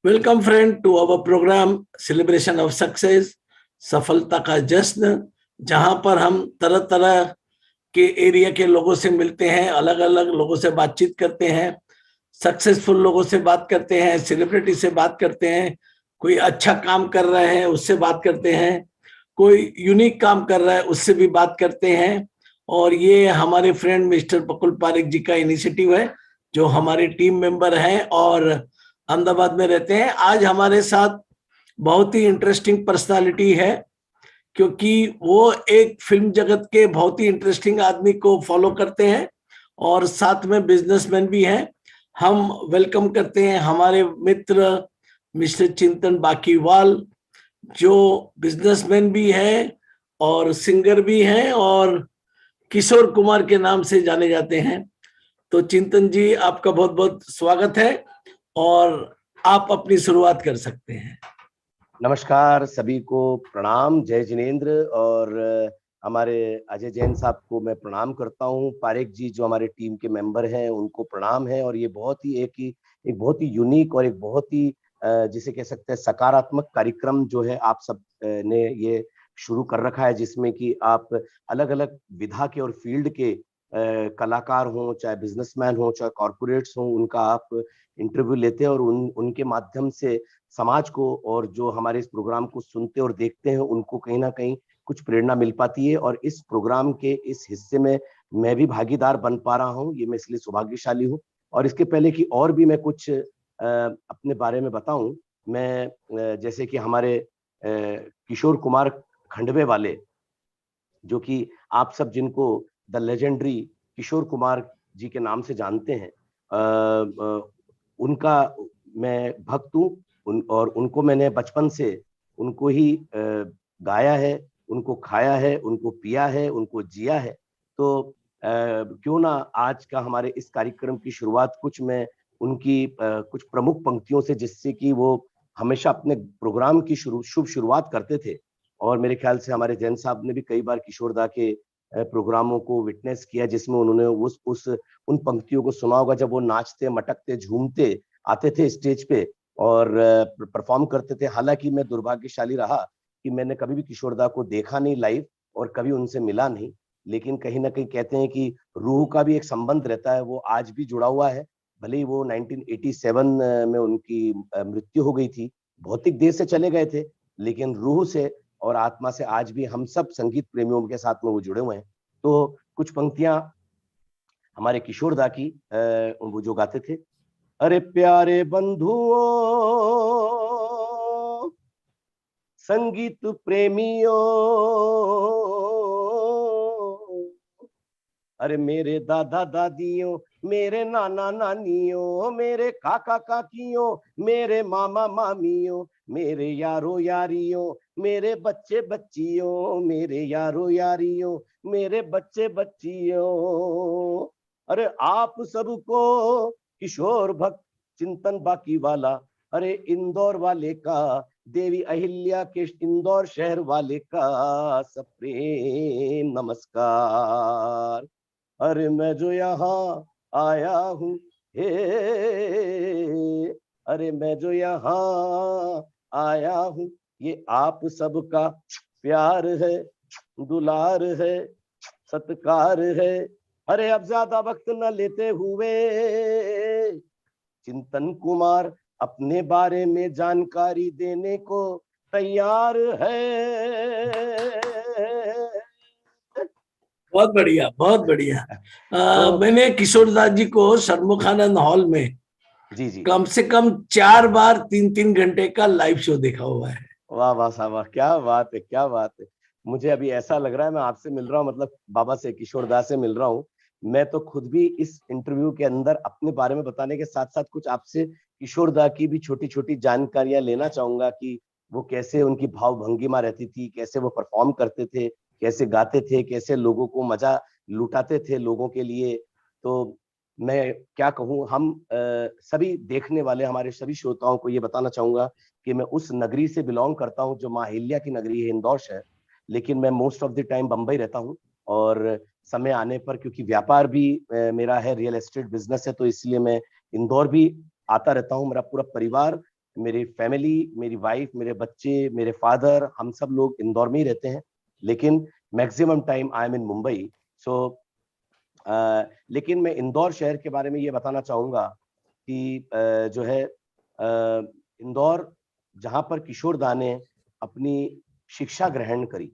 Welcome friend to our programme celebration of success, सफलता का जश्न, जहां पर हम तरह तरह के एरिया के लोगों से मिलते हैं, अलग अलग लोगों से बातचीत करते हैं, सक्सेसफुल लोगों से बात करते हैं, सेलिब्रिटी से बात करते हैं, कोई अच्छा काम कर रहे हैं उससे बात करते हैं, कोई यूनिक काम कर रहा है उससे भी बात करते हैं। और ये हमारे फ्रेंड मिस्टर बकुल पारेख जी का इनिशिएटिव है, जो हमारे टीम मेंबर हैं और अहमदाबाद में रहते हैं। आज हमारे साथ बहुत ही इंटरेस्टिंग पर्सनालिटी है, क्योंकि वो एक फिल्म जगत के बहुत ही इंटरेस्टिंग आदमी को फॉलो करते हैं और साथ में बिजनेसमैन भी हैं। हम वेलकम करते हैं हमारे मित्र मिस्टर चिंतन बाकीवाल, जो बिजनेसमैन भी है और सिंगर भी हैं और किशोर कुमार के नाम से जाने जाते हैं। तो चिंतन जी, आपका बहुत बहुत स्वागत है और आप अपनी शुरुआत कर सकते हैं। नमस्कार, सभी को प्रणाम, जय जिनेंद्र। और हमारे अजय जैन साहब को मैं प्रणाम करता हूं। पारेख जी जो हमारे टीम के मेंबर हैं उनको प्रणाम है। और ये बहुत ही एक बहुत ही यूनिक और एक बहुत ही जिसे कह सकते हैं सकारात्मक कार्यक्रम जो है आप सब ने ये शुरू कर रखा है, जिसमें कि आप अलग अलग विधा के और फील्ड के कलाकार हों, चाहे बिजनेसमैन हो, चाहे कॉरपोरेट्स हों, उनका आप इंटरव्यू लेते हैं और उनके माध्यम से समाज को और जो हमारे इस प्रोग्राम को सुनते और देखते हैं उनको कहीं ना कहीं कुछ प्रेरणा मिल पाती है। और इस प्रोग्राम के इस हिस्से में मैं भी भागीदार बन पा रहा हूँ, ये मैं इसलिए सौभाग्यशाली हूँ। और इसके पहले कि और भी मैं कुछ अपने बारे में बताऊं, मैं जैसे कि हमारे किशोर कुमार खंडवे वाले, जो कि आप सब जिनको द लेजेंडरी किशोर कुमार जी के नाम से जानते हैं, उनका मैं भक्त हूँ। और उनको मैंने बचपन से उनको ही गाया है, उनको खाया है, उनको पिया है, उनको जिया है। तो क्यों ना आज का हमारे इस कार्यक्रम की शुरुआत कुछ मैं उनकी कुछ प्रमुख पंक्तियों से, जिससे कि वो हमेशा अपने प्रोग्राम की शुभ शुरुआत करते थे। और मेरे ख्याल से हमारे जैन साहब ने भी कई बार किशोरदा के प्रोग्रामों को विटनेस किया, जिसमें उन्होंने उस उन पंक्तियों को सुना होगा जब वो नाचते, मटकते, झूमते आते थे स्टेज पे और परफॉर्म करते थे। हालांकि मैं दुर्भाग्यशाली रहा कि मैंने कभी भी किशोरदा को देखा नहीं लाइव और कभी उनसे मिला नहीं, लेकिन कहीं ना कहीं कहते हैं कि रूह का भी एक संबंध रहता है, वो आज भी जुड़ा हुआ है। भले ही वो 1987 में उनकी मृत्यु हो गई थी, भौतिक देह से चले गए थे, लेकिन रूह से और आत्मा से आज भी हम सब संगीत प्रेमियों के साथ में वो जुड़े हुए हैं। तो कुछ पंक्तियां हमारे किशोरदा की वो जो गाते थे। अरे प्यारे बंधुओं, संगीत प्रेमियों, अरे मेरे दादा दादियों, मेरे नाना नानियों, मेरे काका काकियों, मेरे मामा मामियों, मेरे यारो यारियों, मेरे बच्चे बच्चियों, मेरे यारो यारियों, मेरे बच्चे बच्चियों, अरे आप सबको किशोर भक्त चिंतन बाकी वाला, अरे इंदौर वाले का, देवी अहिल्या के इंदौर शहर वाले का सप्रेम नमस्कार। अरे मैं जो यहाँ आया हूँ, हे, अरे मैं जो यहाँ आया हूँ, ये आप सबका प्यार है, दुलार है, सत्कार है। अरे अब ज्यादा वक्त न लेते हुए चिंतन कुमार अपने बारे में जानकारी देने को तैयार है। बहुत बढ़िया, बहुत बढ़िया। मैंने किशोरदास जी को सन्मुखानंद हॉल में जी कम से कम 4 बार 3-3 घंटे का लाइव शो देखा हुआ है। वाह वाह साहब वाह, क्या बात है, क्या बात है। मुझे अभी ऐसा लग रहा है मैं आपसे मिल रहा हूँ, मतलब बाबा से, किशोरदास से मिल रहा हूँ। मैं तो खुद भी इस इंटरव्यू के अंदर अपने बारे में बताने के साथ साथ कुछ आपसे किशोरदा की भी छोटी छोटी जानकारियां लेना चाहूंगा कि वो कैसे, उनकी भाव भंगिमा रहती थी, कैसे वो परफॉर्म करते थे, कैसे गाते थे, कैसे लोगों को मजा लुटाते थे लोगों के लिए। तो मैं क्या कहूँ, हम सभी देखने वाले हमारे सभी श्रोताओं को ये बताना चाहूंगा कि मैं उस नगरी से बिलोंग करता हूँ जो माँ अहिल्या की नगरी है, इंदौर शहर। लेकिन मैं most of the time Bombay रहता हूँ और समय आने पर, क्योंकि व्यापार भी मेरा है, रियल एस्टेट बिजनेस है, तो इसलिए मैं इंदौर भी आता रहता हूँ। मेरा पूरा परिवार मेरी फैमिली, मेरी वाइफ, मेरे बच्चे, मेरे फादर, हम सब लोग इंदौर में ही रहते हैं, लेकिन मैक्सिमम टाइम आई एम इन मुंबई। सो लेकिन मैं इंदौर शहर के बारे में ये बताना चाहूंगा कि जो है इंदौर, जहाँ पर किशोर दा ने अपनी शिक्षा ग्रहण करी,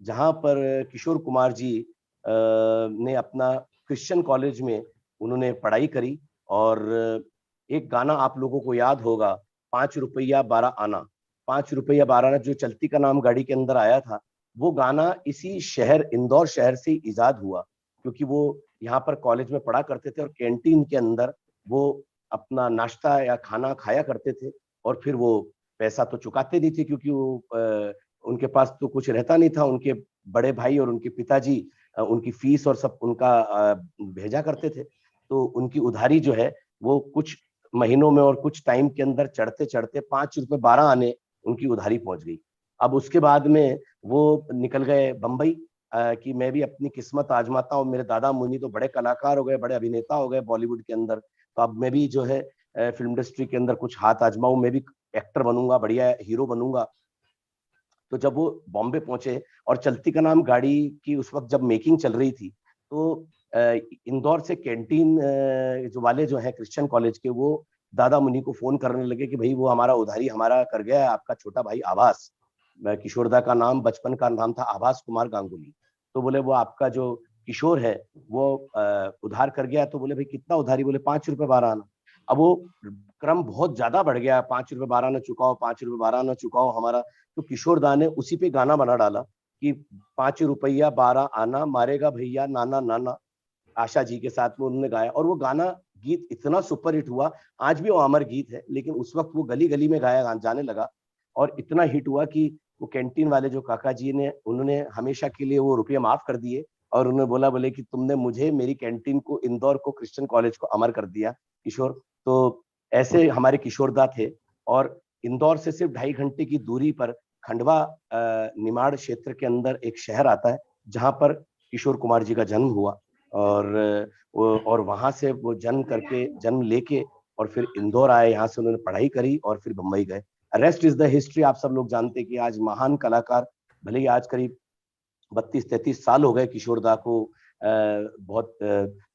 जहाँ पर किशोर कुमार जी ने अपना क्रिश्चियन कॉलेज में उन्होंने पढ़ाई करी। और एक गाना आप लोगों को याद होगा, 5 रुपया 12 आना, 5 रुपया 12 आना, जो चलती का नाम गाड़ी के अंदर आया था, वो गाना इसी शहर इंदौर शहर से इजाद हुआ, क्योंकि वो यहाँ पर कॉलेज में पढ़ा करते थे और कैंटीन के अंदर वो अपना नाश्ता या खाना खाया करते थे। और फिर वो पैसा तो चुकाते नहीं थे, क्योंकि वो उनके पास तो कुछ रहता नहीं था। उनके बड़े भाई और उनके पिताजी उनकी फीस और सब उनका भेजा करते थे। तो उनकी उधारी जो है वो कुछ महीनों में और कुछ टाइम के अंदर चढ़ते चढ़ते 5 रुपए 12 आने उनकी उधारी पहुंच गई। अब उसके बाद में वो निकल गए बंबई कि मैं भी अपनी किस्मत आजमाता हूँ। मेरे दादा मुनि तो बड़े कलाकार हो गए, बड़े अभिनेता हो गए बॉलीवुड के अंदर, तो अब मैं भी जो है फिल्म इंडस्ट्री के अंदर कुछ हाथ आजमाऊं, मैं भी एक्टर बनूंगा, बढ़िया हीरो बनूंगा। तो जब वो बॉम्बे पहुंचे और चलती का नाम गाड़ी की उस वक्त जब मेकिंग चल रही थी, तो इंदौर से कैंटीन जो वाले जो है क्रिश्चियन कॉलेज के, वो दादा मुनि को फोन करने लगे कि भाई वो हमारा उधारी हमारा कर गया है, आपका छोटा भाई आभास, किशोरदा का नाम बचपन का नाम था आभास कुमार गांगुली, तो बोले वो आपका जो किशोर है वो उधार कर गया। तो बोले भाई कितना उधारी? बोले 5 रुपए 12 आना। अब वो क्रम बहुत ज्यादा बढ़ गया, 5 रुपए 12 आना चुकाओ, 5 रुपए 12 आना चुकाओ हमारा। तो किशोर दा ने उसी पे गाना बना डाला कि 5 रुपया 12 आना मारेगा भैया नाना नाना, आशा जी के साथ में उन्होंने गाया। और वो गाना गीत इतना सुपर हिट हुआ, आज भी वो अमर गीत है, लेकिन उस वक्त वो गली गली में गाया जाने लगा और इतना हिट हुआ कि वो कैंटीन वाले जो काका जी ने, उन्होंने हमेशा के लिए वो रुपये माफ कर दिए और उन्होंने बोला, बोले कि तुमने मुझे, मेरी कैंटीन को, इंदौर को, क्रिश्चियन कॉलेज को अमर कर दिया किशोर। तो ऐसे हमारे किशोरदा थे। और इंदौर से सिर्फ 2.5 घंटे की दूरी पर खंडवा निमाड़ क्षेत्र के अंदर एक शहर आता है, जहां पर किशोर कुमार जी का जन्म हुआ। और वहां से वो जन्म लेके और फिर इंदौर आए, यहाँ से उन्होंने पढ़ाई करी और फिर बम्बई गए। Rest is the history. आप सब लोग जानते हैं कि आज महान कलाकार, भले ही आज करीब 32-33 साल हो गए किशोरदा को बहुत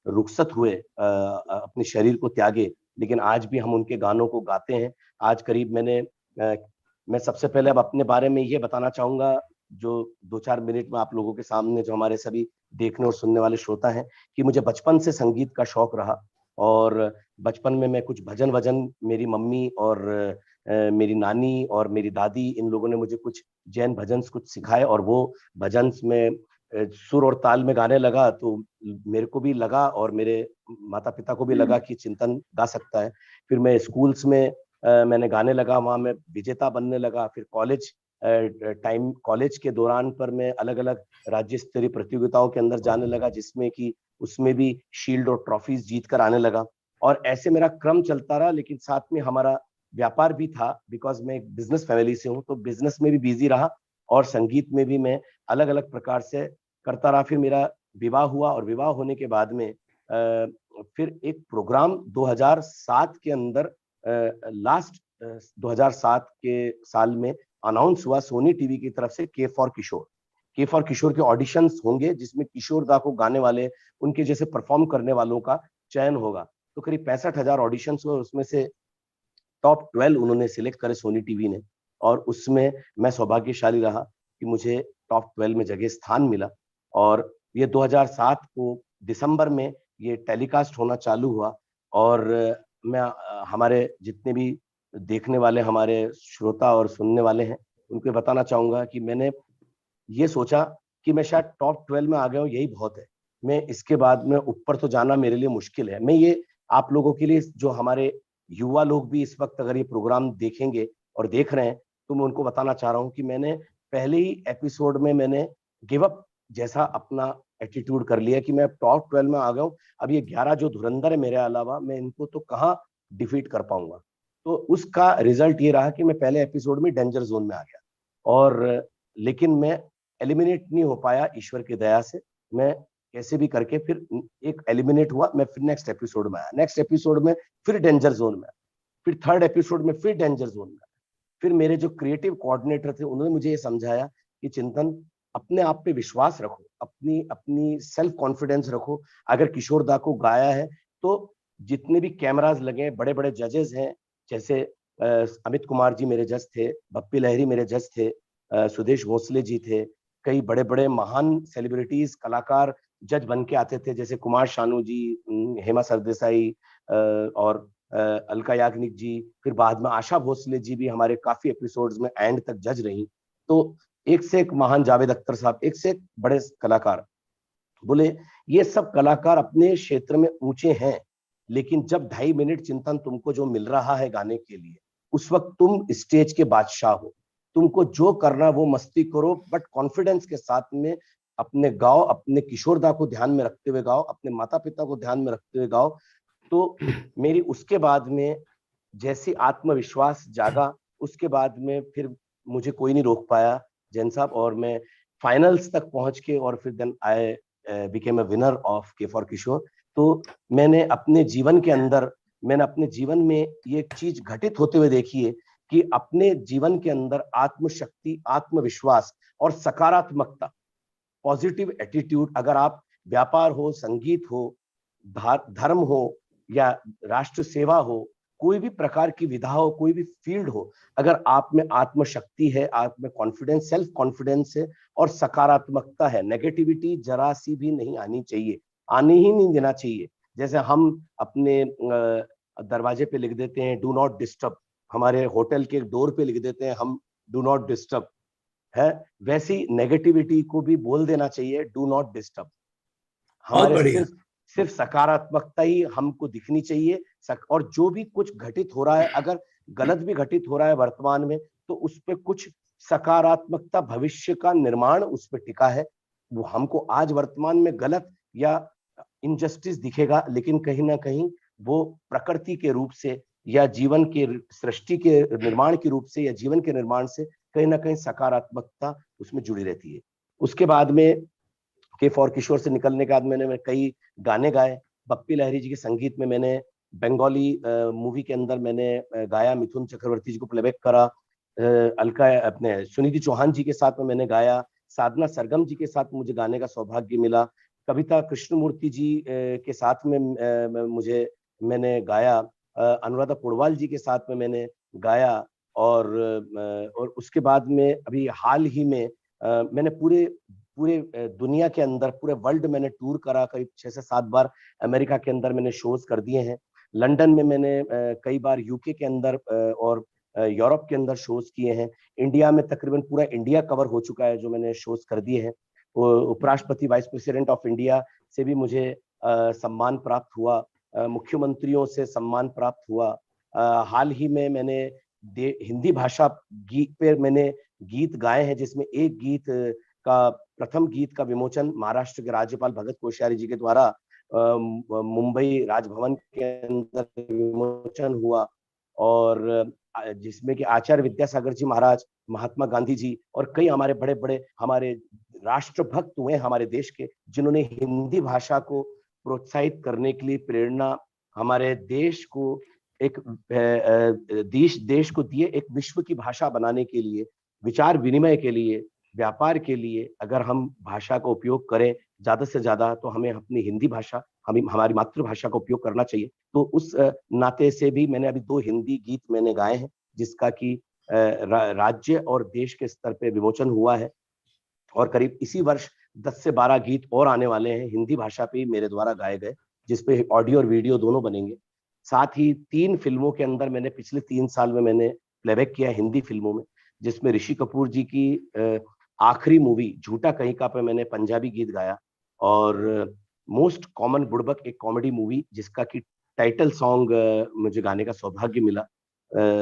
रुखसत हुए, अपने शरीर को त्यागे, लेकिन आज भी हम उनके गानों को गाते हैं। आज करीब मैं सबसे पहले अब अपने बारे में ये बताना चाहूंगा, जो 2-4 मिनट में आप लोगों के सामने, जो हमारे सभी देखने और सुनने वाले श्रोता हैं, कि मुझे बचपन से संगीत का शौक रहा। और बचपन में मैं कुछ भजन वजन, मेरी मम्मी और मेरी नानी और मेरी दादी, इन लोगों ने मुझे कुछ जैन भजन कुछ सिखाए, और वो भजन में सुर और ताल में गाने लगा। तो मेरे को भी लगा और मेरे माता पिता को भी लगा कि चिंतन गा सकता है। फिर मैं स्कूल्स में मैंने गाने लगा, वहां मैं विजेता बनने लगा। फिर कॉलेज के दौरान पर मैं अलग अलग राज्य स्तरीय प्रतियोगिताओं के अंदर जाने लगा, जिसमें कि उसमें भी शील्ड और ट्रॉफीज जीत कर आने लगा। और ऐसे मेरा क्रम चलता रहा, लेकिन साथ में हमारा व्यापार भी था, बिकॉज मैं एक बिजनेस फैमिली से हूँ, तो बिजनेस में भी बिजी रहा और संगीत में भी मैं अलग अलग प्रकार से करता रहा। फिर मेरा विवाह हुआ और विवाह होने के बाद में फिर एक प्रोग्राम 2007 के अंदर, लास्ट 2007 के साल में अनाउंस हुआ सोनी टीवी की तरफ से, के फॉर किशोर के ऑडिशंस होंगे, जिसमें किशोर दा को गाने वाले, उनके जैसे परफॉर्म करने वालों का चयन होगा। तो करीब 65,000 ऑडिशंस हुए, उसमें से टॉप 12 उन्होंने सिलेक्ट करे सोनी टीवी ने, और उसमें मैं सौभाग्यशाली रहा कि मुझे टॉप 12 में जगह स्थान मिला। और ये 2007 को दिसंबर में ये टेलीकास्ट होना चालू हुआ। और मैं हमारे जितने भी देखने वाले हमारे श्रोता और सुनने वाले हैं, उनको बताना चाहूंगा कि मैंने ये सोचा कि मैं शायद टॉप 12 में आ गया हूँ, यही बहुत है। मैं इसके बाद में ऊपर तो जाना मेरे लिए मुश्किल है। मैं ये आप लोगों के लिए, जो हमारे युवा लोग भी इस वक्त अगर ये प्रोग्राम देखेंगे और देख रहे हैं, तो मैं उनको बताना चाह रहा हूँ कि मैंने पहले ही एपिसोड में मैंने गिव अप जैसा अपना एटीट्यूड कर लिया कि मैं टॉप 12 में आ गया हूँ। अब ये 11 जो धुरंधर है मेरे अलावा, मैं इनको तो कहाँ डिफीट कर पाऊंगा। तो उसका रिजल्ट ये रहा कि मैं पहले एपिसोड में डेंजर जोन में आ गया, और लेकिन मैं एलिमिनेट नहीं हो पाया ईश्वर की दया से। मैं कैसे भी करके फिर एक एलिमिनेट हुआ, मैं फिर नेक्स्ट एपिसोड में आया, नेक्स्ट एपिसोड में फिर डेंजर जोन में। फिर थर्ड एपिसोड में फिर डेंजर जोन में। फिर मेरे जो क्रिएटिव कोऑर्डिनेटर थे उन्होंने मुझे ये समझाया कि चिंतन, अपने आप पे विश्वास रखो, अपनी अपनी सेल्फ कॉन्फिडेंस रखो। अगर किशोर दा को गाया है तो जितने भी कैमरास लगे, बड़े बड़े जजेस हैं, जैसे अमित कुमार जी मेरे जज थे, बप्पी लहरी मेरे जज थे, सुदेश भोसले जी थे, कई बड़े बड़े महान सेलिब्रिटीज कलाकार जज बन के आते थे, जैसे कुमार शानू जी, हेमा सरदेसाई और अलका याग्निक जी, फिर बाद में आशा भोसले जी भी हमारे काफी एपिसोड्स में एंड तक जज रही। तो एक से एक महान, जावेद अख्तर साहब, एक से एक बड़े कलाकार। बोले ये सब कलाकार अपने क्षेत्र में ऊंचे हैं, लेकिन जब 2.5 मिनट चिंतन तुमको जो मिल रहा है गाने के लिए, उस वक्त तुम स्टेज के बादशाह हो, तुमको जो करना वो मस्ती करो, बट कॉन्फिडेंस के साथ में अपने गाओ, अपने किशोरदा को ध्यान में रखते हुए गाओ, अपने माता पिता को ध्यान में रखते हुए गाओ। तो मेरी उसके बाद में जैसे आत्मविश्वास जागा, उसके बाद में फिर मुझे कोई नहीं रोक पाया जैन साहब, और मैं फाइनल्स तक पहुंच के, और फिर then I became a winner of K for Kishore. तो मैंने अपने जीवन के अंदर, मैंने अपने जीवन में ये चीज घटित होते हुए देखी है कि अपने जीवन के अंदर आत्मशक्ति, आत्मविश्वास और सकारात्मकता, पॉजिटिव एटीट्यूड, अगर आप व्यापार हो, संगीत हो, धर्म हो या राष्ट्र सेवा हो, कोई भी प्रकार की विधा हो, कोई भी फील्ड हो, अगर आप में आत्मशक्ति है, आप में कॉन्फिडेंस, सेल्फ कॉन्फिडेंस है और सकारात्मकता है, नेगेटिविटी जरा सी भी नहीं आनी चाहिए, आने ही नहीं देना चाहिए। जैसे हम अपने दरवाजे पे लिख देते हैं डू नॉट डिस्टर्ब, हमारे होटल के डोर पे लिख देते हैं हम डू नॉट डिस्टर्ब, है वैसी नेगेटिविटी को भी बोल देना चाहिए डू नॉट डिस्टर्ब। बहुत हमारे बढ़िया। सिर्फ सकारात्मकता ही हमको दिखनी चाहिए। और जो भी कुछ घटित हो रहा है, अगर गलत भी घटित हो रहा है वर्तमान में, तो उस पर कुछ सकारात्मकता, भविष्य का निर्माण उस पर टिका है। वो हमको आज वर्तमान में गलत या इनजस्टिस दिखेगा, लेकिन कहीं ना कहीं वो प्रकृति के रूप से या जीवन के सृष्टि के निर्माण के रूप से या जीवन के निर्माण से कहीं ना कहीं सकारात्मकता उसमें जुड़ी रहती है। उसके बाद में के फॉर किशोर से निकलने के बाद मैं कई गाने गाए। बप्पी लहरी जी के संगीत में मैंने बंगाली मूवी के अंदर मैंने गाया, मिथुन चक्रवर्ती जी को प्लेबैक करा, अलका अपने सुनिधि चौहान जी के साथ में मैंने गाया, साधना सरगम जी के साथ मुझे गाने का सौभाग्य मिला, कविता कृष्णमूर्ति जी के साथ में मैंने गाया, अनुराधा पौडवाल जी के साथ में मैंने गाया, और उसके बाद में अभी हाल ही में मैंने पूरे दुनिया के अंदर, पूरे वर्ल्ड मैंने टूर करा, करीब 6 से 7 बार अमेरिका के अंदर मैंने शोज कर दिए हैं, लंदन में मैंने कई बार यूके के अंदर और यूरोप के अंदर शोज किए हैं, इंडिया में तकरीबन पूरा इंडिया कवर हो चुका है जो मैंने शोज कर दिए हैं। उपराष्ट्रपति, वाइस प्रेसिडेंट ऑफ इंडिया से भी मुझे सम्मान प्राप्त हुआ, मुख्यमंत्रियों से सम्मान प्राप्त हुआ। हाल ही में मैंने हिंदी भाषा गीत पे मैंने गीत गाए हैं, जिसमें एक गीत का, प्रथम गीत का विमोचन महाराष्ट्र के राज्यपाल भगत कोश्यारी जी के द्वारा मुंबई राजभवन के अंदर विमोचन हुआ, और जिसमें कि आचार्य विद्यासागर जी महाराज, महात्मा गांधी जी और कई हमारे बड़े बड़े हमारे राष्ट्रभक्त हुए हमारे देश के, जिन्होंने हिंदी भाषा को प्रोत्साहित करने के लिए प्रेरणा, हमारे देश को एक देश को दिए, एक विश्व की भाषा बनाने के लिए, विचार विनिमय के लिए, व्यापार के लिए अगर हम भाषा का उपयोग करें ज्यादा से ज्यादा, तो हमें अपनी हिंदी भाषा, हमें हमारी मातृभाषा का उपयोग करना चाहिए। तो उस नाते से भी मैंने अभी 2 हिंदी गीत मैंने गाए हैं, जिसका कि राज्य और देश के स्तर पे विमोचन हुआ है, और करीब इसी वर्ष 10 से 12 गीत और आने वाले हैं हिंदी भाषा पे मेरे द्वारा गाए गए, जिसपे ऑडियो और वीडियो दोनों बनेंगे। साथ ही 3 फिल्मों के अंदर मैंने पिछले 3 साल में मैंने प्लेबैक किया हिंदी फिल्मों में, जिसमें ऋषि कपूर जी की आखिरी मूवी झूठा कहीं का पे मैंने पंजाबी गीत गाया, और मोस्ट कॉमन बुड़बक एक कॉमेडी मूवी जिसका कि टाइटल सॉन्ग मुझे गाने का सौभाग्य मिला।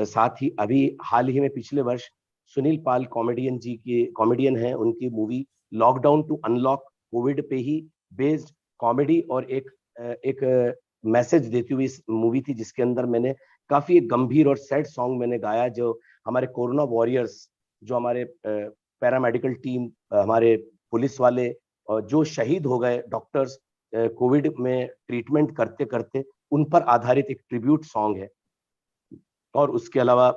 साथ ही अभी हाल ही में पिछले वर्ष सुनील पाल कॉमेडियन हैं, उनकी movie lockdown to unlock covid पे ही बेस्ड कॉमेडी और एक मैसेज देती हुई मूवी थी, जिसके अंदर मैंने काफी एक गंभीर और सैड सॉन्ग मैंने गाया, जो हमारे कोरोना वॉरियर्स, जो हमारे पैरामेडिकल टीम, हमारे पुलिस वाले जो शहीद हो गए, डॉक्टर्स कोविड में ट्रीटमेंट करते करते, उन पर आधारित एक ट्रिब्यूट सॉन्ग है। और उसके अलावा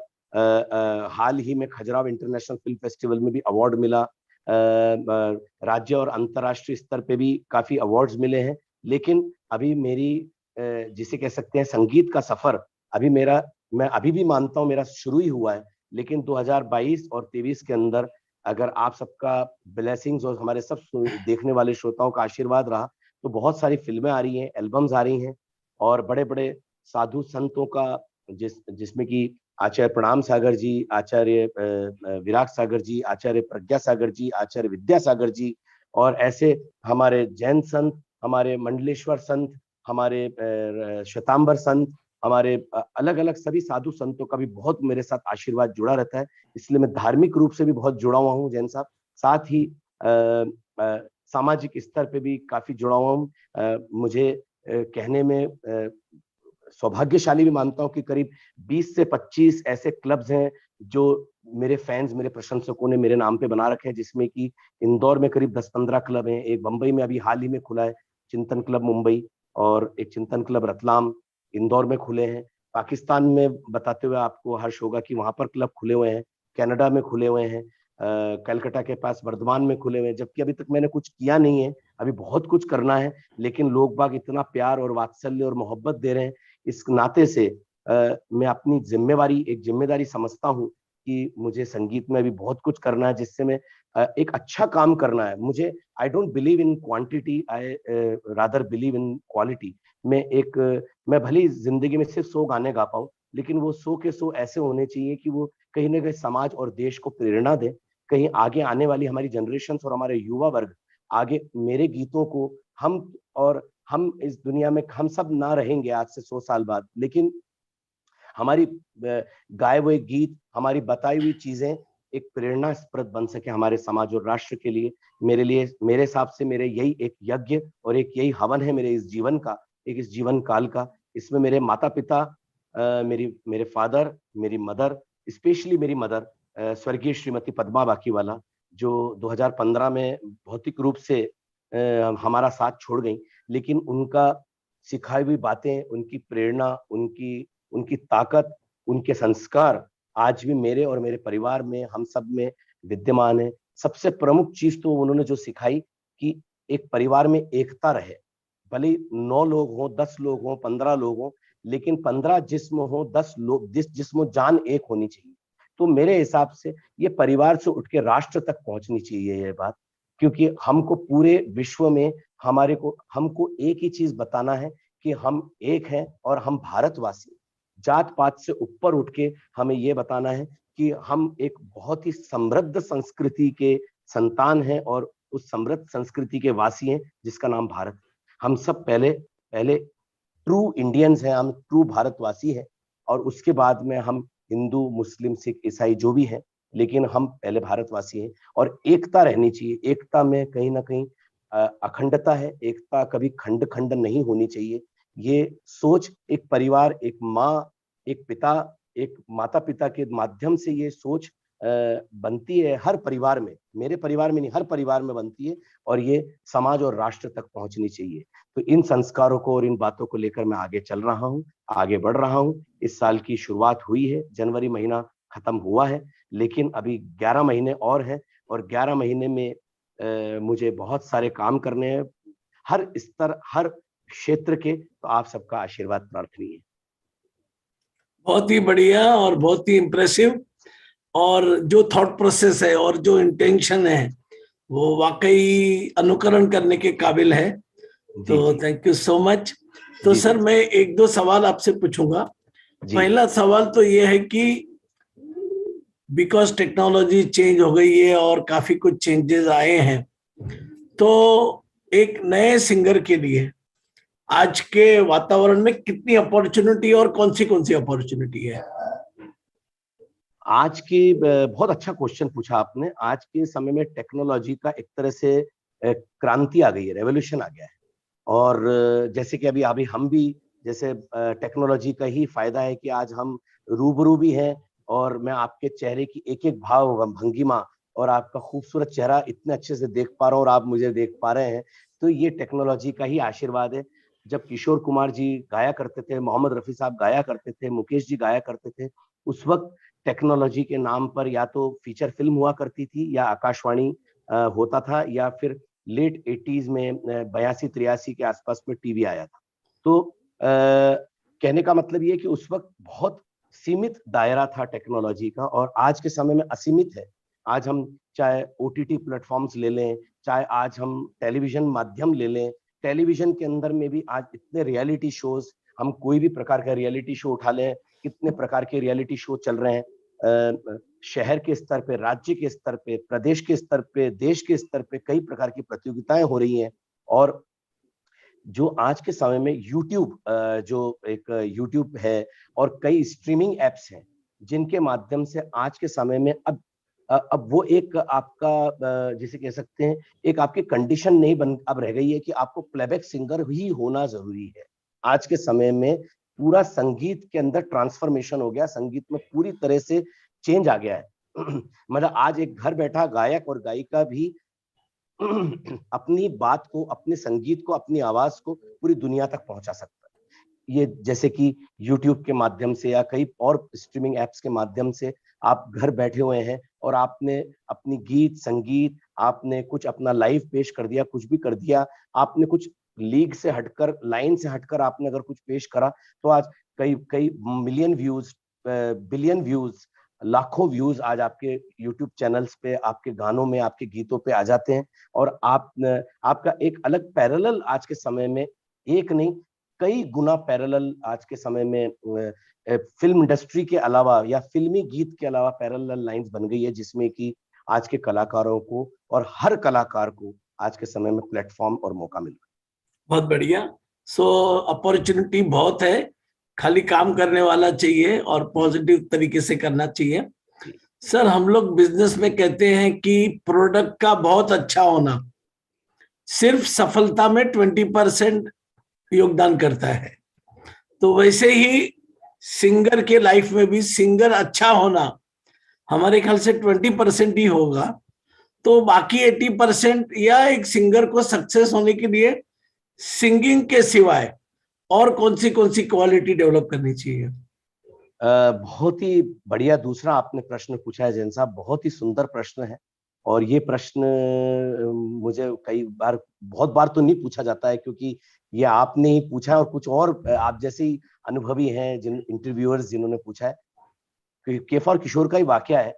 हाल ही में खजुराहो इंटरनेशनल फिल्म फेस्टिवल में भी अवार्ड मिला। राज्य और अंतर्राष्ट्रीय स्तर पे भी काफी अवार्ड्स मिले हैं। लेकिन अभी मेरी जिसे कह सकते हैं संगीत का सफर अभी मेरा, मैं अभी भी मानता हूँ मेरा शुरू ही हुआ है। लेकिन 2022 और 23 के अंदर अगर आप सबका ब्लेसिंग्स और हमारे सब देखने वाले श्रोताओं का आशीर्वाद रहा तो बहुत सारी फिल्में आ रही हैं, एल्बम्स आ रही हैं, और बड़े बड़े साधु संतों का जिसमें कि आचार्य प्रणाम सागर जी, आचार्य विराट सागर जी, आचार्य प्रज्ञा सागर जी, आचार्य विद्यासागर जी, और ऐसे हमारे जैन संत, हमारे मंडलेश्वर संत, हमारे श्वेतांबर संत, हमारे अलग अलग सभी साधु संतों का भी बहुत मेरे साथ आशीर्वाद जुड़ा रहता है। इसलिए मैं धार्मिक रूप से भी बहुत जुड़ा हुआ हूँ जैन साहब, साथ ही सामाजिक स्तर पे भी काफी जुड़ा हुआ हूँ। मुझे कहने में सौभाग्यशाली भी मानता हूं कि करीब 20 से 25 ऐसे क्लब्स हैं जो मेरे फैंस, मेरे प्रशंसकों ने मेरे नाम पे बना रखे हैं, जिसमें कि इंदौर में करीब 10-15 क्लब हैं, एक बंबई में अभी हाल ही में खुला है चिंतन क्लब मुंबई, और एक चिंतन क्लब रतलाम इंदौर में खुले हैं। पाकिस्तान में बताते हुए आपको हर्ष होगा कि वहां पर क्लब खुले हुए हैं, कनाडा में खुले हुए हैं, कलकत्ता के पास वर्धमान में खुले हुए हैं, जबकि अभी तक मैंने कुछ किया नहीं है, अभी बहुत कुछ करना है। लेकिन लोग बाग इतना प्यार और वात्सल्य और मोहब्बत दे रहे हैं, इस नाते से मैं अपनी जिम्मेदारी समझता हूँ कि मुझे संगीत में भी बहुत कुछ करना है, जिससे मैं एक अच्छा काम करना है। मुझे I don't believe in quantity, I rather believe in quality. मैं भली जिंदगी में सिर्फ 100 गाने गा पाऊं, लेकिन वो 100 के 100 ऐसे होने चाहिए कि वो कहीं ना कहीं समाज और देश को प्रेरणा दे, कहीं आगे आने वाली हमारी जनरेशन और हमारे युवा वर्ग आगे मेरे गीतों को हम इस दुनिया में हम सब ना रहेंगे आज से 100 साल बाद, लेकिन हमारी गाए हुए गीत, हमारी बताई हुई चीजें एक प्रेरणास्पद बन सके हमारे समाज और राष्ट्र के लिए। मेरे हिसाब से मेरे यही एक यज्ञ और एक यही हवन है मेरे इस जीवन का, इस जीवन काल का। इसमें मेरे माता पिता, मेरे फादर, मेरी मदर, स्पेशली मेरी मदर स्वर्गीय श्रीमती पद्मा बाकीवाला, जो 2015 में भौतिक रूप से हमारा साथ छोड़ गई, लेकिन उनका सिखाई हुई बातें, उनकी प्रेरणा, उनकी ताकत, उनके संस्कार आज भी मेरे और मेरे परिवार में, हम सब में विद्यमान है। सबसे प्रमुख चीज तो उन्होंने जो सिखाई कि एक परिवार में एकता रहे, भले 9 लोग हों, 10 लोग हों, 15 लोग हों, लेकिन 15 जिस्म हो, 10 लोग जिस्म जान एक होनी चाहिए। तो मेरे हिसाब से ये परिवार से उठ के राष्ट्र तक पहुंचनी चाहिए ये बात, क्योंकि हमको पूरे विश्व में हमको एक ही चीज बताना है कि हम एक हैं और हम भारतवासी। जात पात से ऊपर उठ के हमें ये बताना है कि हम एक बहुत ही समृद्ध संस्कृति के संतान हैं और उस समृद्ध संस्कृति के वासी हैं जिसका नाम भारत। हम सब पहले पहले ट्रू इंडियंस हैं, हम ट्रू भारतवासी हैं, और उसके बाद में हम हिंदू, मुस्लिम, सिख, ईसाई जो भी हैं, लेकिन हम पहले भारतवासी हैं। और एकता रहनी चाहिए, एकता में कहीं ना कहीं अखंडता है, एकता कभी खंड खंड नहीं होनी चाहिए। ये सोच एक परिवार, एक माँ, एक पिता, एक माता पिता के माध्यम से ये सोच बनती है हर परिवार में, मेरे परिवार में नहीं, हर परिवार में बनती है, और ये समाज और राष्ट्र तक पहुंचनी चाहिए। तो इन संस्कारों को और इन बातों को लेकर मैं आगे चल रहा हूँ, आगे बढ़ रहा हूँ। इस साल की शुरुआत हुई है, जनवरी महीना खत्म हुआ है, लेकिन अभी 11 महीने और हैं, और 11 महीने में मुझे बहुत सारे काम करने हैं, हर स्तर, हर क्षेत्र के। तो आप सबका आशीर्वाद प्रार्थनीय है। बहुत ही बढ़िया और बहुत ही इम्प्रेसिव, और जो थॉट प्रोसेस है और जो इंटेंशन है वो वाकई अनुकरण करने के काबिल है। तो थैंक यू सो मच। तो सर मैं एक दो सवाल आपसे पूछूंगा। पहला सवाल तो ये है कि बिकॉज टेक्नोलॉजी चेंज हो गई है और काफी कुछ चेंजेस आए हैं, तो एक नए सिंगर के लिए आज के वातावरण में कितनी अपॉर्चुनिटी और कौन सी अपॉर्चुनिटी है? आज की बहुत अच्छा क्वेश्चन पूछा आपने। आज के समय में टेक्नोलॉजी का एक तरह से क्रांति आ गई है, रेवोल्यूशन आ गया है। और जैसे कि अभी अभी हम भी जैसे टेक्नोलॉजी का ही फायदा है कि आज हम रूबरू भी हैं, और मैं आपके चेहरे की एक एक भाव भंगिमा और आपका खूबसूरत चेहरा इतने अच्छे से देख पा रहा हूँ और आप मुझे देख पा रहे हैं। तो ये टेक्नोलॉजी का ही आशीर्वाद है। जब किशोर कुमार जी गाया करते थे, मोहम्मद रफी साहब गाया करते थे, मुकेश जी गाया करते थे, उस वक्त टेक्नोलॉजी के नाम पर या तो फीचर फिल्म हुआ करती थी या आकाशवाणी होता था, या फिर लेट 80s में 82-83 के आसपास में टीवी आया था। तो कहने का मतलब ये कि उस वक्त बहुत सीमित दायरा था टेक्नोलॉजी का, और आज के समय में असीमित है। आज हम चाहे ओटीटी प्लेटफॉर्म्स ले लें, चाहे आज हम टेलीविजन माध्यम ले लें, टेलीविजन के अंदर में भी आज इतने रियलिटी शोज, हम कोई भी प्रकार का रियलिटी शो उठा लें, कितने प्रकार के रियलिटी शो चल रहे हैं। शहर के स्तर पे, राज्य के स्तर पे, प्रदेश के स्तर पे, देश के स्तर पे कई प्रकार की प्रतियोगिताएं हो रही हैं। और जो आज के समय में यूट्यूब, जो एक यूट्यूब है और कई स्ट्रीमिंग एप्स हैं, जिनके माध्यम से आज के समय में अब वो एक आपका जिसे कह सकते हैं एक आपकी कंडीशन नहीं बन अब रह गई है कि आपको प्लेबैक सिंगर ही होना जरूरी है। आज के समय में पूरा संगीत के अंदर ट्रांसफॉर्मेशन हो गया, संगीत में पूरी तरह से चेंज आ गया है। मतलब आज एक घर बैठा गायक और गायिका भी अपनी बात को, अपने संगीत को, अपनी आवाज को पूरी दुनिया तक पहुंचा सकता है। ये जैसे कि YouTube के माध्यम से या कई और स्ट्रीमिंग एप्स के माध्यम से आप घर बैठे हुए हैं और आपने अपनी गीत संगीत, आपने कुछ अपना लाइव पेश कर दिया, कुछ भी कर दिया, आपने कुछ लीग से हटकर, लाइन से हटकर आपने अगर कुछ पेश करा, तो आज कई कई मिलियन व्यूज, बिलियन व्यूज, लाखों व्यूज आज आपके यूट्यूब चैनल्स पे, आपके गानों में, आपके गीतों पे आ जाते हैं। और आपका एक अलग पैरेलल आज के समय में, एक नहीं कई गुना पैरेलल आज के समय में फिल्म इंडस्ट्री के अलावा या फिल्मी गीत के अलावा पैरेलल लाइंस बन गई है, जिसमें कि आज के कलाकारों को और हर कलाकार को आज के समय में प्लेटफॉर्म और मौका मिल रहा है। बहुत बढ़िया। सो अपॉर्चुनिटी बहुत है, खाली काम करने वाला चाहिए और पॉजिटिव तरीके से करना चाहिए। सर, हम लोग बिजनेस में कहते हैं कि प्रोडक्ट का बहुत अच्छा होना सिर्फ सफलता में 20% योगदान करता है। तो वैसे ही सिंगर के लाइफ में भी सिंगर अच्छा होना हमारे ख्याल से 20% ही होगा। तो बाकी 80% या एक सिंगर को सक्सेस होने के लिए सिंगिंग के सिवाय और कौन सी क्वालिटी डेवलप करनी चाहिए? बहुत ही बढ़िया दूसरा आपने प्रश्न पूछा है जैन साहब, बहुत ही सुंदर प्रश्न है। और ये प्रश्न मुझे कई बार, बहुत बार तो नहीं पूछा जाता है, क्योंकि ये आपने ही पूछा है और कुछ और आप जैसे ही अनुभवी हैं जिन इंटरव्यूअर्स जिन्होंने पूछा है। केफ और किशोर का ही वाकया है।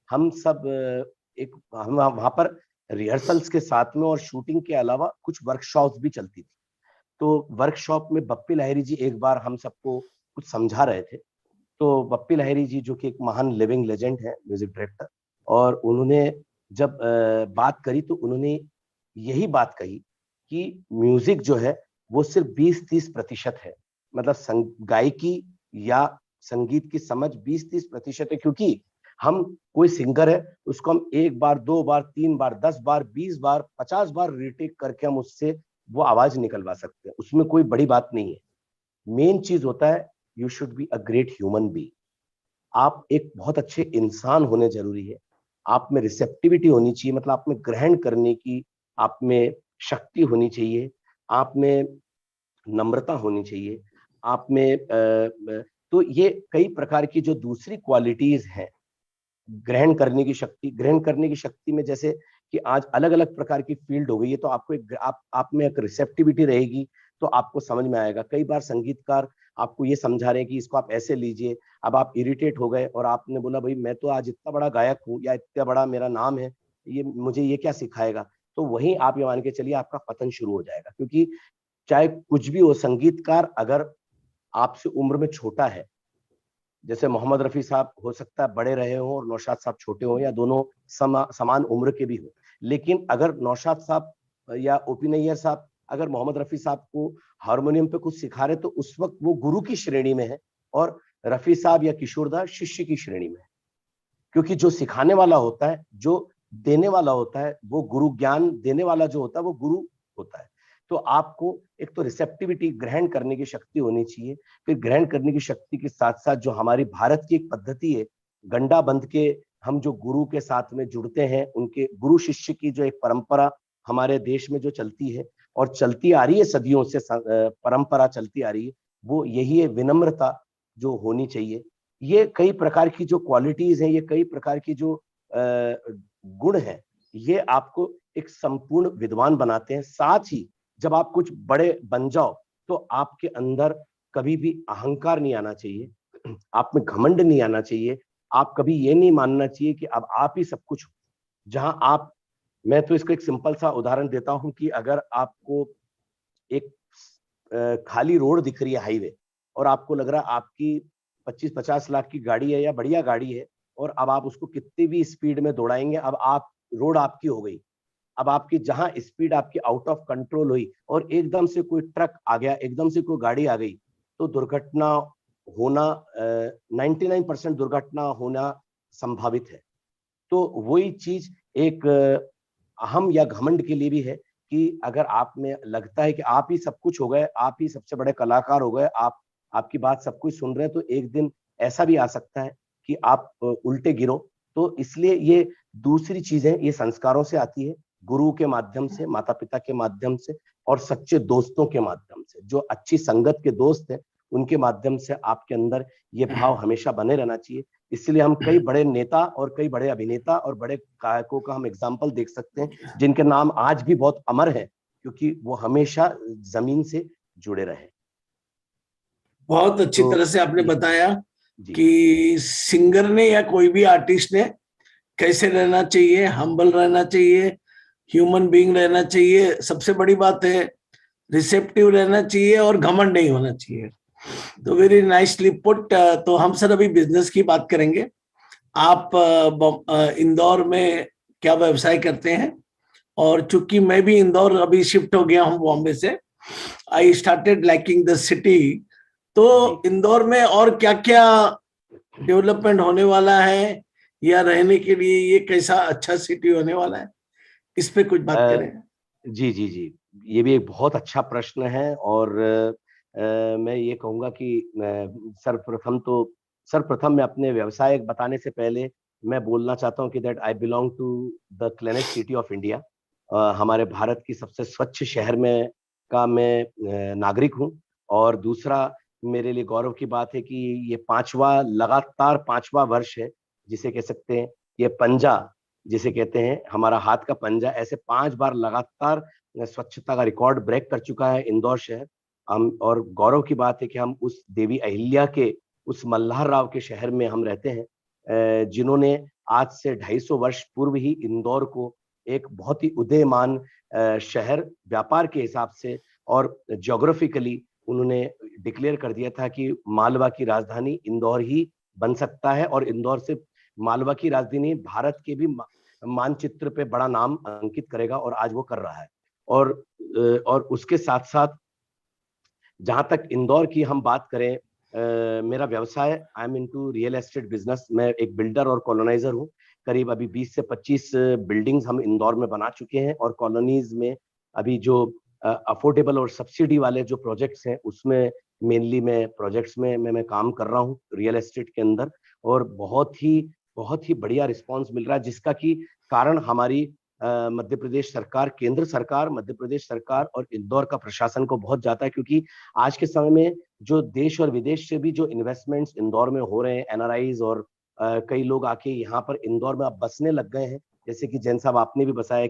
हम सब हम वहां पर रिहर्सल्स के साथ में और शूटिंग के अलावा कुछ वर्कशॉप्स भी चलती थी। तो वर्कशॉप में बप्पी लहिरी जी एक बार हम सबको कुछ समझा रहे थे। तो बप्पी लहिरी जी जो कि एक महान लिविंग लेजेंड है, म्यूजिक डायरेक्टर, और उन्होंने जब बात करी तो उन्होंने यही बात कही कि म्यूजिक जो है वो सिर्फ 20-30% है। मतलब गायकी या संगीत की समझ 20-30% है, क्योंकि हम कोई सिंगर है उसको हम 1 बार 2 बार 3 बार 10 बार 20 बार 50 बार रीटेक करके हम उससे वो आवाज निकलवा सकते हैं, उसमें कोई बड़ी बात नहीं है। मेन चीज होता है you should be a great human being. आप एक बहुत अच्छे इंसान होने जरूरी है। आप में रिसेप्टिविटी होनी चाहिए, मतलब आप में ग्रहण करने की आप में शक्ति होनी चाहिए, आप में नम्रता होनी चाहिए, आप में तो ये कई प्रकार की जो दूसरी क्वालिटीज हैं, ग्रहण करने की शक्ति, ग्रहण करने की शक्ति में जैसे कि आज अलग अलग प्रकार की फील्ड हो गई है, तो आपको एक आप में एक रिसेप्टिविटी रहेगी तो आपको समझ में आएगा। कई बार संगीतकार आपको ये समझा रहे हैं कि इसको आप ऐसे लीजिए, अब आप इरिटेट हो गए और आपने बोला भाई मैं तो आज इतना बड़ा गायक हूँ या इतना बड़ा मेरा नाम है, ये मुझे ये क्या सिखाएगा, तो वहीं आप ये मान के चलिए आपका पतन शुरू हो जाएगा। क्योंकि चाहे कुछ भी हो, संगीतकार अगर आपसे उम्र में छोटा है, जैसे मोहम्मद रफी साहब हो सकता है बड़े रहे हो और नौशाद साहब छोटे हो, या दोनों समान उम्र के भी हो, लेकिन अगर नौशाद साहब या ओपी नैयर साहब अगर मोहम्मद रफी साहब को हारमोनियम पे कुछ सिखा रहे तो उस वक्त वो गुरु की श्रेणी में है और रफी साहब या किशोरदा शिष्य की श्रेणी में है। क्योंकि जो सिखाने वाला होता है, जो देने वाला होता है, वो गुरु, ज्ञान देने वाला जो होता है वो गुरु होता है। तो आपको एक तो रिसेप्टिविटी, ग्रहण करने की शक्ति होनी चाहिए। फिर ग्रहण करने की शक्ति के साथ साथ जो हमारी भारत की एक पद्धति है, गंडा बंध के हम जो गुरु के साथ में जुड़ते हैं, उनके गुरु शिष्य की जो एक परंपरा हमारे देश में जो चलती है, और चलती आ रही है सदियों से, परंपरा चलती आ रही है, वो यही है, विनम्रता जो होनी चाहिए। ये कई प्रकार की जो क्वालिटीज हैं, ये कई प्रकार की जो गुण है, ये आपको एक संपूर्ण विद्वान बनाते हैं। साथ ही जब आप कुछ बड़े बन जाओ तो आपके अंदर कभी भी अहंकार नहीं आना चाहिए, आप में घमंड नहीं आना चाहिए, आप कभी ये नहीं मानना चाहिए कि अब आप ही सब कुछ हो। जहां आप, मैं तो इसको एक सिंपल सा उदाहरण देता हूं कि अगर आपको एक खाली रोड दिख रही है, हाईवे, और आपको लग रहा है आपकी 25-50 लाख की गाड़ी है या बढ़िया गाड़ी है, और अब आप उसको कितनी भी स्पीड में दौड़ाएंगे, अब आप, रोड आपकी हो गई, अब आपकी जहां स्पीड आपकी आउट ऑफ कंट्रोल हुई और एकदम से कोई ट्रक आ गया, एकदम से कोई गाड़ी आ गई, तो दुर्घटना होना 99% दुर्घटना होना संभावित है। तो वही चीज एक अहम या घमंड के लिए भी है कि अगर आप में लगता है कि आप ही सब कुछ हो गए, आप ही सबसे बड़े कलाकार हो गए, आपकी बात सब कुछ सुन रहे हैं, तो एक दिन ऐसा भी आ सकता है कि आप उल्टे गिरो। तो इसलिए ये दूसरी चीजें, ये संस्कारों से आती है, गुरु के माध्यम से, माता पिता के माध्यम से, और सच्चे दोस्तों के माध्यम से, जो अच्छी संगत के दोस्त हैं उनके माध्यम से आपके अंदर ये भाव हमेशा बने रहना चाहिए। इसलिए हम कई बड़े नेता और कई बड़े अभिनेता और बड़े गायकों का हम एग्जाम्पल देख सकते हैं जिनके नाम आज भी बहुत अमर है, क्योंकि वो हमेशा जमीन से जुड़े रहे। बहुत अच्छी तो तरह से आपने बताया जी कि सिंगर ने या कोई भी आर्टिस्ट ने कैसे रहना चाहिए, हम्बल रहना चाहिए, ह्यूमन बीइंग रहना चाहिए, सबसे बड़ी बात है रिसेप्टिव रहना चाहिए और घमंड नहीं होना चाहिए। तो वेरी नाइसली पुट। तो हम सर अभी बिजनेस की बात करेंगे। आप इंदौर में क्या व्यवसाय करते हैं? और चूंकि मैं भी इंदौर अभी शिफ्ट हो गया हूं बॉम्बे से, I started liking the city. तो इंदौर में और क्या क्या डेवलपमेंट होने वाला है, या रहने के लिए ये कैसा अच्छा सिटी होने वाला है, इस पे कुछ बात करें। जी जी जी, ये भी एक बहुत अच्छा प्रश्न है। और मैं ये कहूंगा कि सर्वप्रथम मैं अपने व्यवसाय बताने से पहले मैं बोलना चाहता हूँ कि that I belong to the cleanest city of India. हमारे भारत की सबसे स्वच्छ शहर में का मैं नागरिक हूँ। और दूसरा, मेरे लिए गौरव की बात है कि ये लगातार पांचवा वर्ष है, जिसे कह सकते हैं ये पंजा, जिसे कहते हैं हमारा हाथ का पंजा, ऐसे 5 बार लगातार स्वच्छता का रिकॉर्ड ब्रेक कर चुका है इंदौर शहर। हम, और गौरव की बात है कि हम उस देवी अहिल्या के, उस मल्हार राव के शहर में हम रहते हैं, जिन्होंने आज से 250 वर्ष पूर्व ही इंदौर को एक बहुत ही उदीयमान शहर, व्यापार के हिसाब से और ज्योग्राफिकली उन्होंने डिक्लेयर कर दिया था कि मालवा की राजधानी इंदौर ही बन सकता है, और इंदौर से मालवा की राजधानी भारत के भी मानचित्र पे बड़ा नाम अंकित करेगा, और आज वो कर रहा है। और उसके साथ साथ जहां तक इंदौर की हम बात करें, मेरा व्यवसाय, I am into real estate business. मैं एक बिल्डर और कॉलोनाइजर हूँ। करीब अभी 20 से 25 बिल्डिंग्स हम इंदौर में बना चुके हैं, और कॉलोनीज में अभी जो अफोर्डेबल और सब्सिडी वाले जो प्रोजेक्ट्स हैं, उसमें मेनली मैं प्रोजेक्ट्स में मैं काम कर रहा हूँ रियल एस्टेट के अंदर। और बहुत ही बढ़िया रिस्पांस मिल रहा है, जिसका कि कारण हमारी मध्य प्रदेश सरकार, केंद्र सरकार, मध्य प्रदेश सरकार और इंदौर का प्रशासन को बहुत जाता है। क्योंकि आज के समय में जो देश और विदेश से भी जो इन्वेस्टमेंट्स इंदौर में हो रहे हैं, एनआरआईज और कई लोग आके यहाँ पर इंदौर में अब बसने लग गए हैं। जैसे कि जैन साहब आपने भी बताया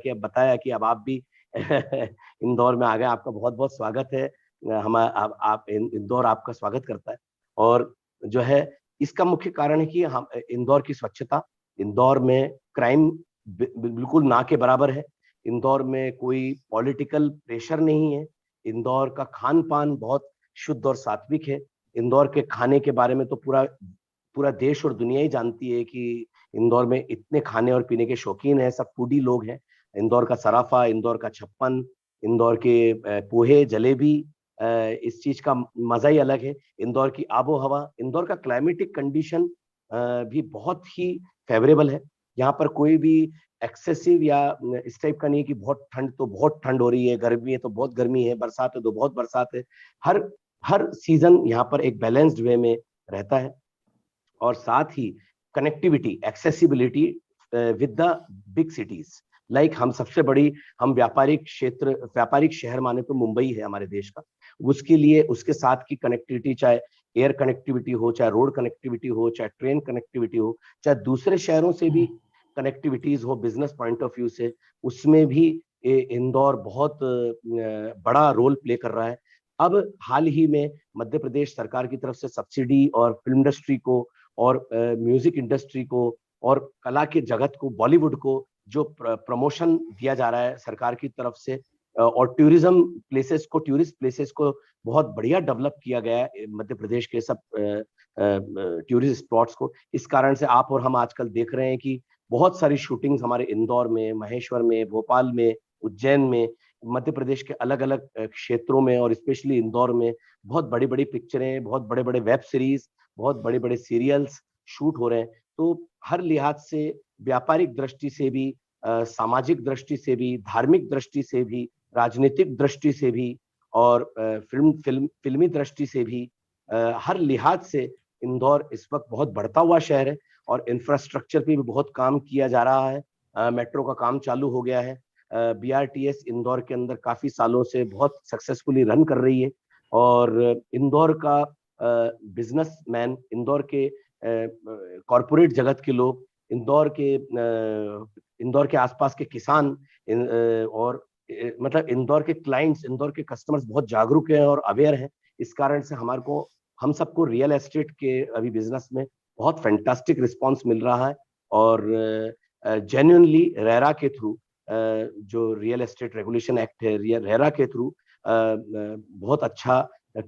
कि अब आप भी इंदौर में आ गए। आपका बहुत बहुत स्वागत है। आप इंदौर आपका स्वागत करता है। और जो है, इसका मुख्य कारण है कि हम इंदौर की स्वच्छता, इंदौर में क्राइम बिल्कुल ना के बराबर है, इंदौर में कोई पॉलिटिकल प्रेशर नहीं है, इंदौर का खान पान बहुत शुद्ध और सात्विक है। इंदौर के खाने के बारे में तो पूरा देश और दुनिया ही जानती है कि इंदौर में इतने खाने और पीने के शौकीन हैं, सब फूडी लोग हैं। इंदौर का सराफा, इंदौर का छप्पन, इंदौर के पोहे, जलेबी, इस चीज का मजा ही अलग है। इंदौर की आबो हवा, इंदौर का क्लाइमेटिक कंडीशन भी बहुत ही फेवरेबल है। यहाँ पर कोई भी एक्सेसिव या इस टाइप का नहीं कि बहुत ठंड तो बहुत ठंड हो रही है, गर्मी है तो बहुत गर्मी है, बरसात है तो बहुत बरसात है। हर सीजन यहाँ पर एक बैलेंस्ड वे में रहता है। और साथ ही connectivity, accessibility with the big cities, हम सबसे बड़ी, हम व्यापारिक शहर माने तो मुंबई है हमारे देश का। उसके लिए उसके साथ की कनेक्टिविटी, चाहे एयर कनेक्टिविटी हो, चाहे रोड कनेक्टिविटी हो, चाहे ट्रेन कनेक्टिविटी हो, चाहे दूसरे शहरों से भी कनेक्टिविटीज हो बिजनेस पॉइंट ऑफ व्यू से, उसमें भी इंदौर बहुत बड़ा रोल प्ले कर रहा है। अब हाल ही में मध्य प्रदेश सरकार की तरफ से सब्सिडी और फिल्म इंडस्ट्री को और म्यूजिक इंडस्ट्री को और कला के जगत को, बॉलीवुड को जो प्रमोशन दिया जा रहा है सरकार की तरफ से, और टूरिस्ट प्लेसेस को बहुत बढ़िया डेवलप किया गया है मध्य प्रदेश के सब टूरिस्ट स्पॉट्स को। इस कारण से आप और हम आजकल देख रहे हैं कि बहुत सारी शूटिंग्स हमारे इंदौर में, महेश्वर में, भोपाल में, उज्जैन में, मध्य प्रदेश के अलग अलग क्षेत्रों में और स्पेशली इंदौर में बहुत बड़ी बड़ी पिक्चरें, बहुत बड़े बड़े वेब सीरीज, बहुत बड़े बड़े सीरियल्स शूट हो रहे हैं। तो हर लिहाज से, व्यापारिक दृष्टि से भी, सामाजिक दृष्टि से भी, धार्मिक दृष्टि से भी, राजनीतिक दृष्टि से भी और फिल्मी दृष्टि से भी, हर लिहाज से इंदौर इस वक्त बहुत बढ़ता हुआ शहर है। और इंफ्रास्ट्रक्चर पे भी बहुत काम किया जा रहा है। मेट्रो का काम चालू हो गया है। BRTS इंदौर के अंदर काफी सालों से बहुत सक्सेसफुली रन कर रही है। और इंदौर का बिजनेसमैन, इंदौर के कॉरपोरेट जगत के लोग, इंदौर के आसपास के किसान, और मतलब इंदौर के क्लाइंट्स, इंदौर के कस्टमर्स बहुत जागरूक हैं और अवेयर हैं। इस कारण से हम सबको रियल एस्टेट के अभी बिजनेस में बहुत फैंटास्टिक रिस्पांस मिल रहा है। और जेन्युइनली रेरा के थ्रू, जो रियल एस्टेट रेगुलेशन एक्ट है, रेरा के थ्रू बहुत अच्छा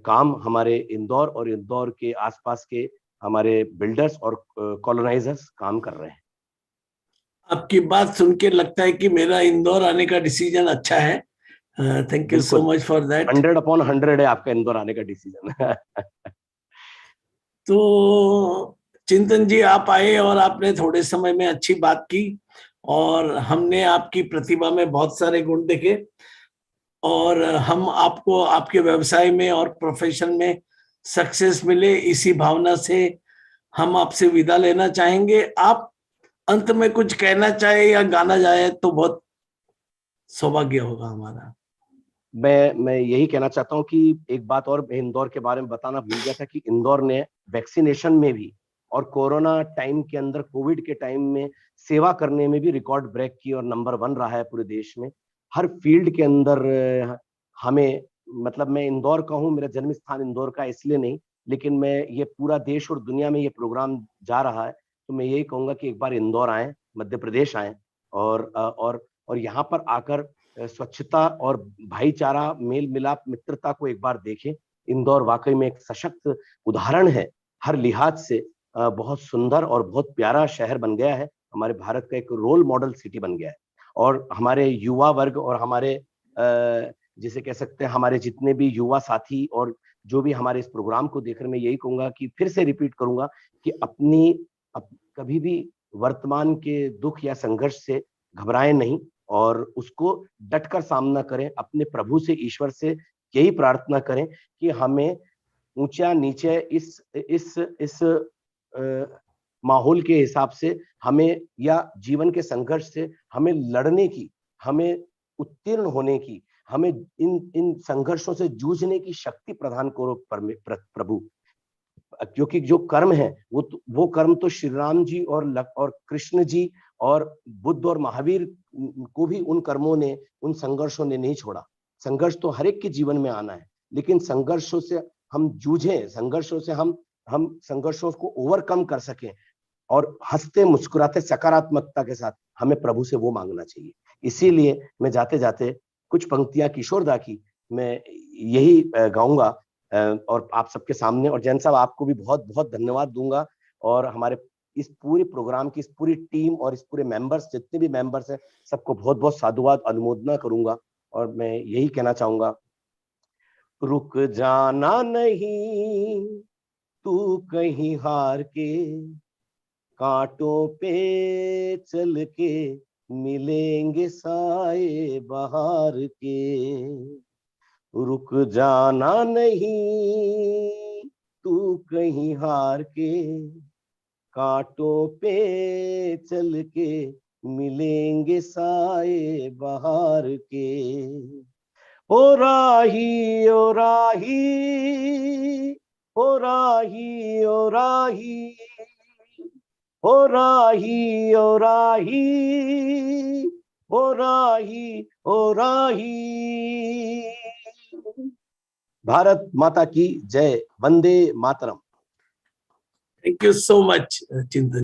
काम हमारे इंदौर और इंदौर के आसपास के हमारे बिल्डर्स और कॉलोनाइजर्स काम कर रहे हैं। आपकी बात सुन के लगता है कि मेरा इंदौर आने का डिसीजन अच्छा है। Thank you so much for that. 100/100 है आपका इंदौर आने का डिसीजन। तो चिंतन जी, आप आए और आपने थोड़े समय में अच्छी बात की और हमने आपकी प्रतिभा में बहुत सारे गुण देखे और हम आपको आपके व्यवसाय में और प्रोफेशन में सक्सेस मिले, इसी भावना से हम आपसे विदा लेना चाहेंगे। आप अंत में कुछ कहना चाहे या गाना जाए तो बहुत सौभाग्य होगा हमारा। मैं यही कहना चाहता हूँ कि एक बात और इंदौर के बारे में बताना भूल गया था कि इंदौर ने वैक्सीनेशन में भी और कोरोना टाइम के अंदर, कोविड के टाइम में सेवा करने में भी रिकॉर्ड ब्रेक की और नंबर 1 रहा है पूरे देश में। हर फील्ड के अंदर हमें, मतलब मैं इंदौर का हूँ, मेरा जन्म स्थान इंदौर का इसलिए नहीं, लेकिन मैं ये पूरा देश और दुनिया में ये प्रोग्राम जा रहा है तो मैं यही कहूंगा कि एक बार इंदौर आए, मध्य प्रदेश आए और यहाँ पर आकर स्वच्छता और भाईचारा, मेल मिलाप, मित्रता को एक बार देखें। इंदौर वाकई में एक सशक्त उदाहरण है, हर लिहाज से बहुत सुंदर और बहुत प्यारा शहर बन गया है, हमारे भारत का एक रोल मॉडल सिटी बन गया है। और हमारे युवा वर्ग और हमारे जिसे कह सकते हैं हमारे जितने भी युवा साथी और जो भी हमारे इस प्रोग्राम को देख रहे, मैं यही कहूंगा कि फिर से रिपीट करूंगा कि कभी भी वर्तमान के दुख या संघर्ष से घबराएं नहीं और उसको डटकर सामना करें। अपने प्रभु से, ईश्वर से यही प्रार्थना करें कि हमें ऊंचा नीचे इस माहौल के हिसाब से हमें, या जीवन के संघर्ष से हमें लड़ने की, हमें उत्तीर्ण होने की, हमें इन संघर्षों से जूझने की शक्ति प्रदान करो प्रभु। क्योंकि जो कर्म है वो कर्म तो श्री राम जी और कृष्ण जी और बुद्ध और महावीर को भी उन कर्मों ने, उन संघर्षों ने नहीं छोड़ा। संघर्ष तो हर एक के जीवन में आना है, लेकिन संघर्षों से हम जूझें, संघर्षों से हम संघर्षों को ओवरकम कर सकें और हंसते मुस्कुराते सकारात्मकता के साथ हमें प्रभु से वो मांगना चाहिए। इसीलिए मैं जाते जाते कुछ पंक्तियां किशोरदा की मैं यही गाऊंगा और आप सबके सामने, और जैन साहब आपको भी बहुत बहुत धन्यवाद दूंगा और हमारे इस पूरे प्रोग्राम की इस पूरी टीम और इस पूरे मेंबर्स, जितने भी मेंबर्स हैं, सबको बहुत बहुत साधुवाद, अनुमोदना करूंगा। और मैं यही कहना चाहूंगा, रुक जाना नहीं तू कहीं हार के, कांटों पे चल के मिलेंगे साए बहार के। रुक जाना नहीं तू कहीं हार के, कांटों पे चल के मिलेंगे साए बहार के। ओ राही ओ राही, ओ राही ओ राही, ओ राही ओ राही, ओ राही ओ राही। भारत माता की जय, Vande Mataram. Thank you so much, Chintan.